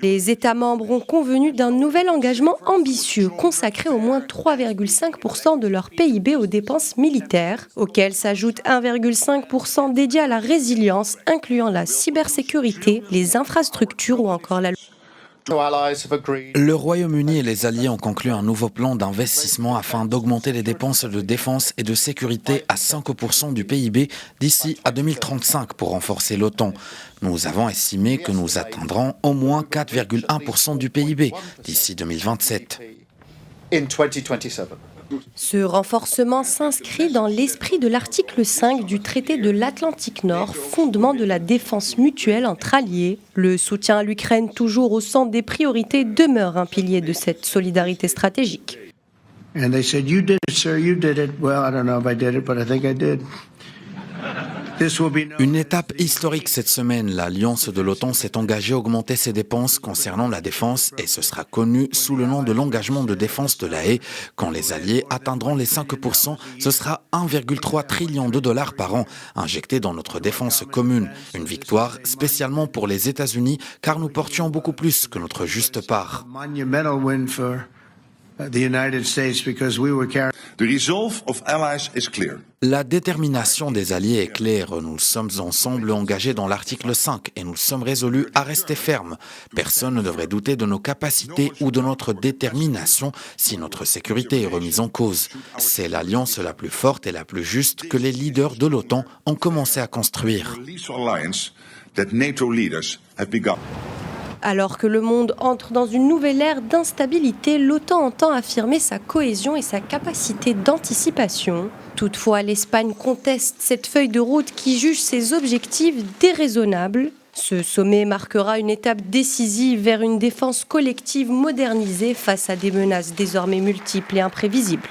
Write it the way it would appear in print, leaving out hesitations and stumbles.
Les États membres ont convenu d'un nouvel engagement ambitieux, consacrer au moins 3,5% de leur PIB aux dépenses militaires, auxquelles s'ajoute 1,5% dédié à la résilience, incluant la cybersécurité, les infrastructures ou encore la. Le Royaume-Uni et les Alliés ont conclu un nouveau plan d'investissement afin d'augmenter les dépenses de défense et de sécurité à 5% du PIB d'ici à 2035 pour renforcer l'OTAN. Nous avons estimé que nous atteindrons au moins 4,1% du PIB d'ici 2027. Ce renforcement s'inscrit dans l'esprit de l'article 5 du traité de l'Atlantique Nord, fondement de la défense mutuelle entre alliés. Le soutien à l'Ukraine, toujours au centre des priorités, demeure un pilier de cette solidarité stratégique. And they said, "You did it, sir. You did it." Well, I don't know if I did it, but I think I did. Une étape historique cette semaine, l'alliance de l'OTAN s'est engagée à augmenter ses dépenses concernant la défense et ce sera connu sous le nom de l'engagement de défense de La Haye. Quand les alliés atteindront les 5%, ce sera 1,3 trillion de dollars par an injectés dans notre défense commune. Une victoire spécialement pour les États-Unis car nous portions beaucoup plus que notre juste part. La détermination des alliés est claire. Nous sommes ensemble engagés dans l'article 5 et nous sommes résolus à rester fermes. Personne ne devrait douter de nos capacités ou de notre détermination si notre sécurité est remise en cause. C'est l'alliance la plus forte et la plus juste que les leaders de l'OTAN ont commencé à construire. Alors que le monde entre dans une nouvelle ère d'instabilité, l'OTAN entend affirmer sa cohésion et sa capacité d'anticipation. Toutefois, l'Espagne conteste cette feuille de route qui juge ses objectifs déraisonnables. Ce sommet marquera une étape décisive vers une défense collective modernisée face à des menaces désormais multiples et imprévisibles.